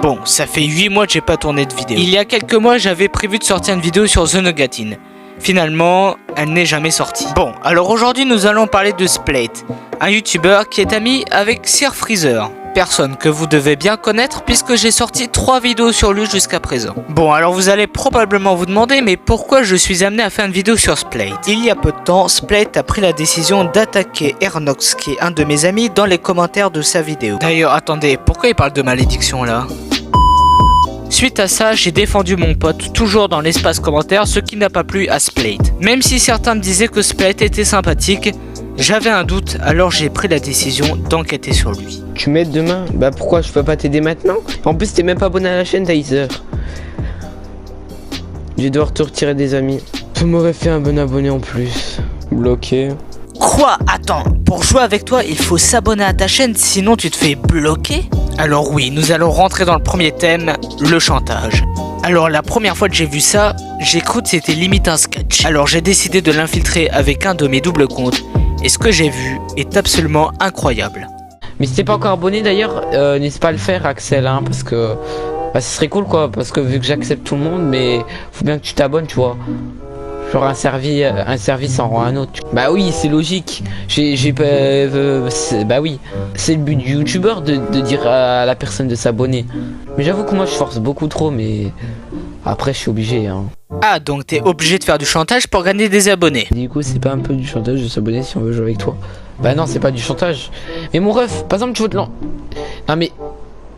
Bon, ça fait 8 mois que j'ai pas tourné de vidéo. Il y a quelques mois, j'avais prévu de sortir une vidéo sur The Nogatine. Finalement, elle n'est jamais sortie. Bon, alors aujourd'hui, nous allons parler de Splate, un youtubeur qui est ami avec Sir Freezer. Personne que vous devez bien connaître puisque j'ai sorti 3 vidéos sur lui jusqu'à présent. Bon, alors vous allez probablement vous demander mais pourquoi je suis amené à faire une vidéo sur Splate. Il y a peu de temps, Splate a pris la décision d'attaquer Ernox, qui est un de mes amis, dans les commentaires de sa vidéo. D'ailleurs, attendez, pourquoi il parle de malédiction là ? Suite à ça, j'ai défendu mon pote toujours dans l'espace commentaire, ce qui n'a pas plu à Splate. Même si certains me disaient que Splate était sympathique, j'avais un doute, alors j'ai pris la décision d'enquêter sur lui. Tu m'aides demain? Bah pourquoi je peux pas t'aider maintenant? En plus t'es même pas abonné à la chaîne Taser. Je vais devoir te retirer des amis. Ça m'aurait fait un bon abonné en plus. Bloqué. Quoi? Attends, pour jouer avec toi, il faut s'abonner à ta chaîne, sinon tu te fais bloquer? Alors oui, nous allons rentrer dans le premier thème, le chantage. Alors la première fois que j'ai vu ça, j'ai cru que c'était limite un sketch. Alors j'ai décidé de l'infiltrer avec un de mes doubles comptes. Et ce que j'ai vu est absolument incroyable. Mais si t'es pas encore abonné d'ailleurs, n'hésite pas à le faire Axel, hein, parce que bah, ce serait cool quoi, parce que vu que j'accepte tout le monde, mais faut bien que tu t'abonnes, tu vois. Genre un service en rend un autre. Bah oui, c'est logique. Bah oui, c'est le but du youtubeur de dire à la personne de s'abonner. Mais j'avoue que moi je force beaucoup trop, mais après je suis obligé, hein. Ah, donc t'es obligé de faire du chantage pour gagner des abonnés. Du coup, c'est pas un peu du chantage de s'abonner si on veut jouer avec toi? Bah non, c'est pas du chantage. Mais mon ref, par exemple, tu veux te lancer. Non mais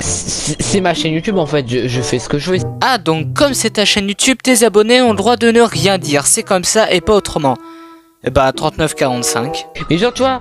c'est ma chaîne YouTube en fait, je fais ce que je veux. Ah, donc comme c'est ta chaîne YouTube, tes abonnés ont le droit de ne rien dire, c'est comme ça et pas autrement. Et bah 39,45. Mais genre tu vois,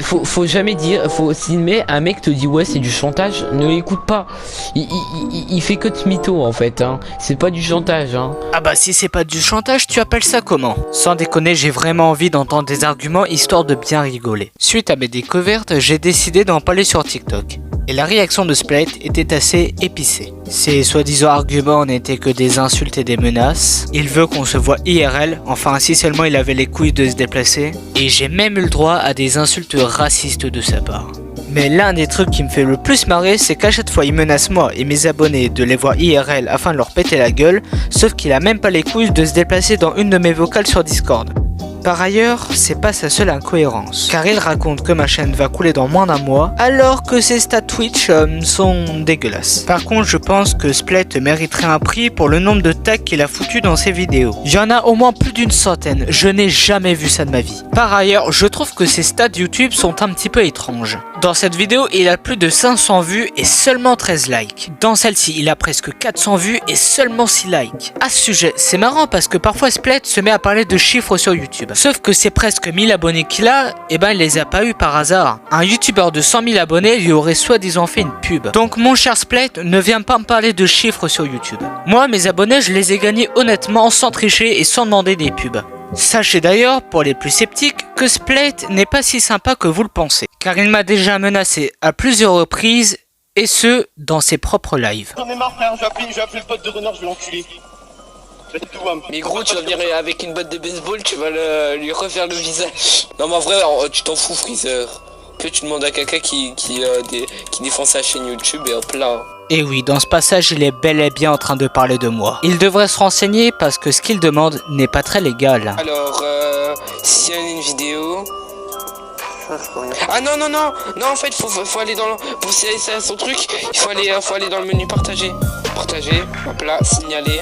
faut jamais dire, si un mec te dit ouais c'est du chantage, ne l'écoute pas. Il fait que de mytho en fait, hein. C'est pas du chantage, hein. Ah bah si c'est pas du chantage, tu appelles ça comment? Sans déconner, j'ai vraiment envie d'entendre des arguments histoire de bien rigoler. Suite à mes découvertes, j'ai décidé d'en parler sur TikTok. Et la réaction de Splate était assez épicée. Ses soi-disant arguments n'étaient que des insultes et des menaces. Il veut qu'on se voit IRL, enfin si seulement il avait les couilles de se déplacer. Et j'ai même eu le droit à des insultes racistes de sa part. Mais l'un des trucs qui me fait le plus marrer, c'est qu'à chaque fois il menace moi et mes abonnés de les voir IRL afin de leur péter la gueule, sauf qu'il a même pas les couilles de se déplacer dans une de mes vocales sur Discord. Par ailleurs, c'est pas sa seule incohérence, car il raconte que ma chaîne va couler dans moins d'un mois, alors que ses stats Twitch sont dégueulasses. Par contre, je pense que Splate mériterait un prix pour le nombre de tags qu'il a foutu dans ses vidéos. Il y en a au moins plus d'une centaine, je n'ai jamais vu ça de ma vie. Par ailleurs, je trouve que ses stats YouTube sont un petit peu étranges. Dans cette vidéo, il a plus de 500 vues et seulement 13 likes. Dans celle-ci, il a presque 400 vues et seulement 6 likes. À ce sujet, c'est marrant parce que parfois Splate se met à parler de chiffres sur YouTube. Sauf que ces presque 1000 abonnés qu'il a, eh ben il les a pas eu par hasard. Un youtubeur de 100 000 abonnés lui aurait soi-disant fait une pub. Donc mon cher Splate, ne viens pas me parler de chiffres sur YouTube. Moi, mes abonnés, je les ai gagnés honnêtement, sans tricher et sans demander des pubs. Sachez d'ailleurs, pour les plus sceptiques, que Splate n'est pas si sympa que vous le pensez. Car il m'a déjà menacé à plusieurs reprises, et ce, dans ses propres lives. J'en ai marre frère, je vais appeler le pote de Renard, je vais l'enculer. Mais gros, tu vas venir avec une botte de baseball, tu vas lui refaire le visage. Non mais en vrai, tu t'en fous Freezer. Puis tu demandes à quelqu'un qui défend sa chaîne YouTube et hop là. Et oui, dans ce passage, il est bel et bien en train de parler de moi. Il devrait se renseigner parce que ce qu'il demande n'est pas très légal. Alors, s'il y a une vidéo... Ah non, en fait, faut aller dans le... Pour signaler à son truc, il faut aller dans le menu partager. Partager, hop là, signaler.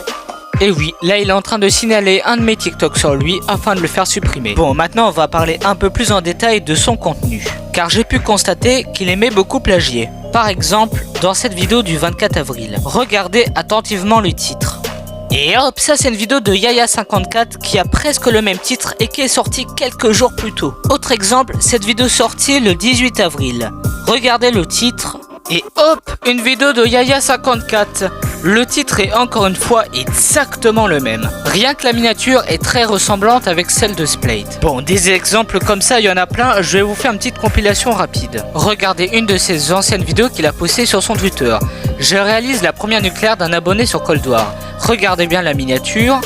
Et oui, là il est en train de signaler un de mes TikTok sur lui afin de le faire supprimer. Bon, maintenant on va parler un peu plus en détail de son contenu. Car j'ai pu constater qu'il aimait beaucoup plagier. Par exemple, dans cette vidéo du 24 avril. Regardez attentivement le titre. Et hop, ça c'est une vidéo de Yaya54 qui a presque le même titre et qui est sortie quelques jours plus tôt. Autre exemple, cette vidéo sortie le 18 avril. Regardez le titre. Et hop, une vidéo de Yaya54. Le titre est encore une fois exactement le même. Rien que la miniature est très ressemblante avec celle de Splate. Bon, des exemples comme ça, il y en a plein, je vais vous faire une petite compilation rapide. Regardez une de ses anciennes vidéos qu'il a postées sur son Twitter. Je réalise la première nucléaire d'un abonné sur Cold War. Regardez bien la miniature.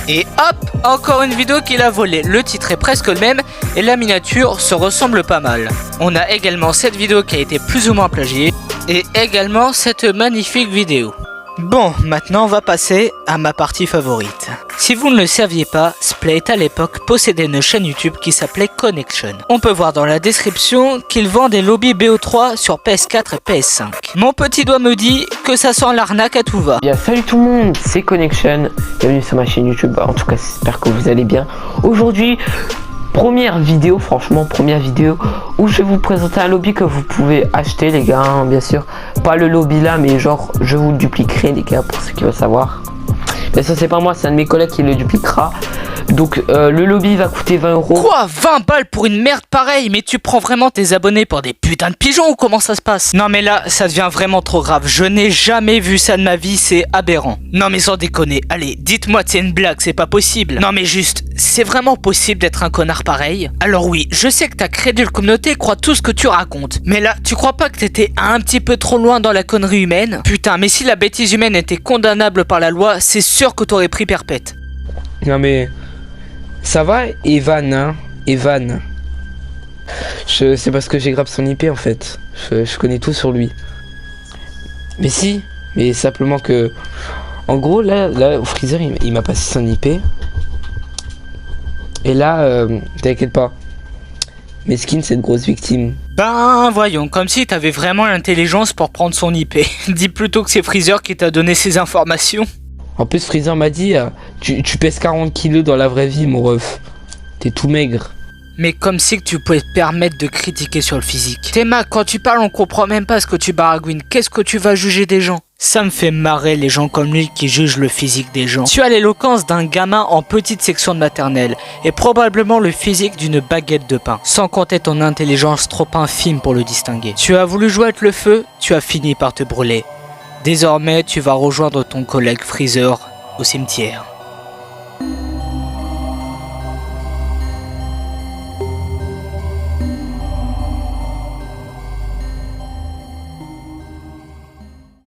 Et hop, encore une vidéo qu'il a volée. Le titre est presque le même et la miniature se ressemble pas mal. On a également cette vidéo qui a été plus ou moins plagiée. et également cette magnifique vidéo. Bon, maintenant on va passer à ma partie favorite. Si vous ne le saviez pas, Splayt à l'époque possédait une chaîne YouTube qui s'appelait Connection. On peut voir dans la description qu'il vend des lobbies BO3 sur PS4 et PS5. Mon petit doigt me dit que ça sent l'arnaque à tout va. Bien, salut tout le monde, c'est Connection. Bienvenue sur ma chaîne YouTube. En tout cas, j'espère que vous allez bien. Aujourd'hui, première vidéo où je vais vous présenter un lobby que vous pouvez acheter, les gars, hein, bien sûr. Pas le lobby là, mais genre, je vous le dupliquerai, les gars, pour ceux qui veulent savoir. Mais ça, c'est pas moi, c'est un de mes collègues qui le dupliquera. Donc, le lobby va coûter 20 €. Quoi, 20 balles pour une merde pareille? Mais tu prends vraiment tes abonnés pour des putains de pigeons ou comment ça se passe? Non mais là, ça devient vraiment trop grave. Je n'ai jamais vu ça de ma vie, c'est aberrant. Non mais sans déconner, allez, dites-moi que c'est une blague, c'est pas possible. Non mais juste, c'est vraiment possible d'être un connard pareil? Alors oui, je sais que ta crédule communauté croit tout ce que tu racontes. Mais là, tu crois pas que t'étais un petit peu trop loin dans la connerie humaine? Putain, mais si la bêtise humaine était condamnable par la loi, c'est sûr que t'aurais pris perpète. Non mais... ça va, Evan, hein? Evan. C'est parce que j'ai grave son IP en fait. Je connais tout sur lui. Mais si, mais simplement que... En gros, là Freezer, il m'a passé son IP. Et là, t'inquiète pas. Mes skins, c'est une grosse victime. Ben voyons, comme si t'avais vraiment l'intelligence pour prendre son IP. Dis plutôt que c'est Freezer qui t'a donné ces informations. En plus, Freezer m'a dit, tu pèses 40 kilos dans la vraie vie, mon ref. T'es tout maigre. Mais comme si que tu pouvais te permettre de critiquer sur le physique. Théma, quand tu parles, on comprend même pas ce que tu baragouines. Qu'est-ce que tu vas juger des gens? Ça me fait marrer les gens comme lui qui jugent le physique des gens. Tu as l'éloquence d'un gamin en petite section de maternelle et probablement le physique d'une baguette de pain, sans compter ton intelligence trop infime pour le distinguer. Tu as voulu jouer avec le feu, tu as fini par te brûler. Désormais, tu vas rejoindre ton collègue Freezer au cimetière.